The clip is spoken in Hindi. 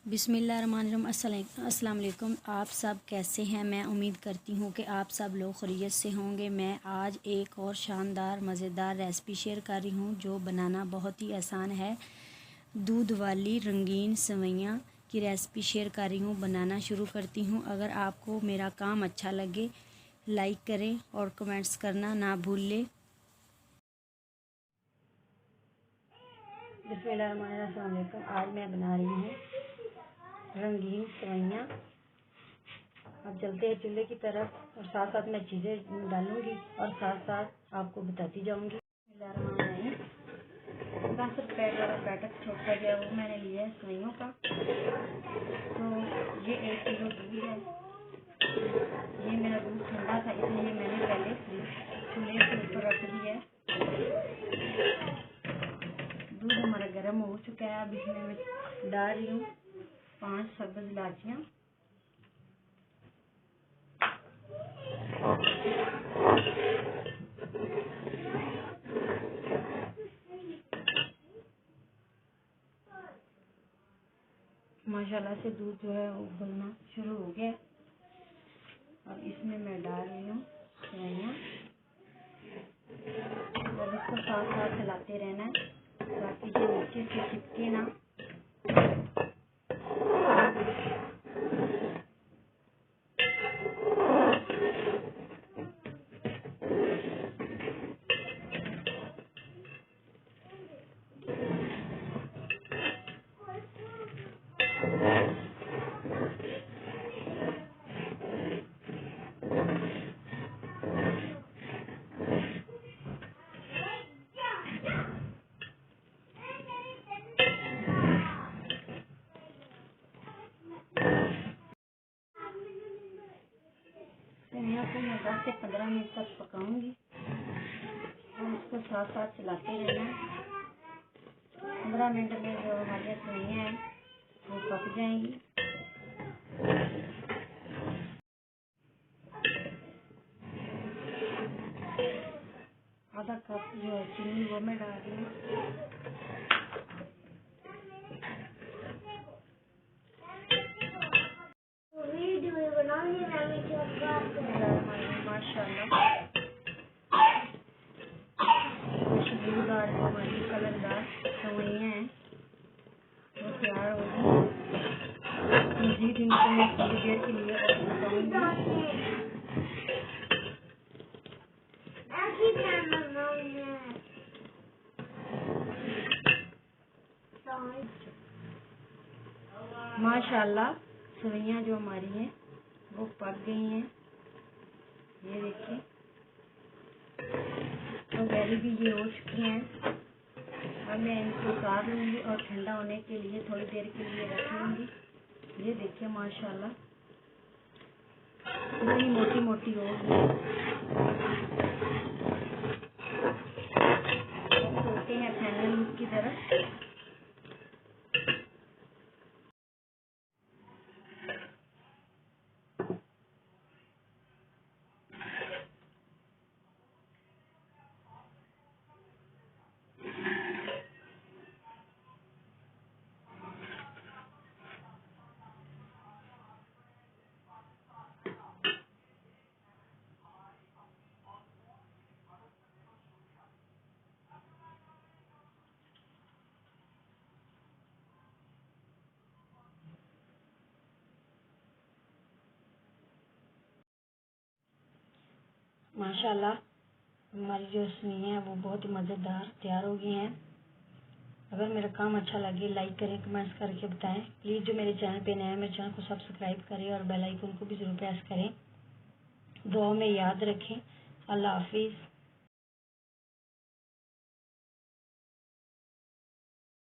बिस्मिल्लाहिर्रहमानिर्रहीम। अस्सलाम वालेकुम। आप सब कैसे हैं? मैं उम्मीद करती हूँ कि आप सब लोग खैरियत से होंगे। मैं आज एक और शानदार मज़ेदार रेसिपी शेयर कर रही हूँ जो बनाना बहुत ही आसान है। दूध वाली रंगीन सेवइयाँ की रेसिपी शेयर कर रही हूँ। बनाना शुरू करती हूँ। अगर आपको मेरा काम अच्छा लगे लाइक करें और कमेंट्स करना ना भूलें। बिस्मिल्लाहिर्रहमानिर्रहीम। आज मैं बना रही हूँ रंगीन सेवइयाँ। अब चलते हैं चूल्हे की तरफ और साथ साथ मैं चीज़ें डालूंगी और साथ साथ आपको बताती जाऊंगी। 10 रुपये वाला पैकेट छोटा गया वो मैंने लिया है सेवइयों का। तो ये 1 किलो दूध है। ये मेरा दूध ठंडा था इसलिए मैंने पहले चूल्हे के ऊपर रख दिया है। दूध हमारा गर्म हो चुका है। अब इसमें मैं डाल रही हूँ 5 सब्ज़ इलायचियाँ, माशाल्लाह से दूध जो है वो उबलना शुरू हो गया। अब इसमें मैं डाल रही हूँ सेवइयाँ और इसको साथ साथ चलाते रहना है ताकि ये नीचे से चिपके ना। सेवइयाँ को मैं 10 से 15 मिनट तक पकाऊंगी और इसको साथ साथ चलाते रहना। 15 मिनट में जो हमारी सेवइयाँ हैं वो पक जाएंगी। आधा कप जो है चीनी वो मैं डाल रही हूँ। माशाल्लाह खुशबूदार हमारी कलरदार सेवइयाँ हैं वो तैयार होगी। मज़ीद इनको मैं थोड़ी देर के लिए और पकाऊंगी। माशाल्लाह सेवइयाँ जो हमारी हैं वो पक गई हैं। ये देखिए तो गहरी भी ये हो चुकी हैं। अब मैं इनको उतार लूँगी और ठंडा होने के लिए थोड़ी देर के लिए रख लूँगी। ये देखिए माशाल्लाह कितनी मोटी मोटी होगी। चलते हैं फाइनल लुक की तरफ। माशाल्लाह हमारी जो सेवइयाँ हैं वो बहुत ही मज़ेदार तैयार हो गई हैं। अगर मेरा काम अच्छा लगे लाइक करें, कमेंट्स करके बताएं। प्लीज़ जो मेरे चैनल पे नया है मेरे चैनल को सब्सक्राइब करें और बेल आइकन को भी ज़रूर प्रेस करें। दुआ में याद रखें। अल्लाह हाफिज़।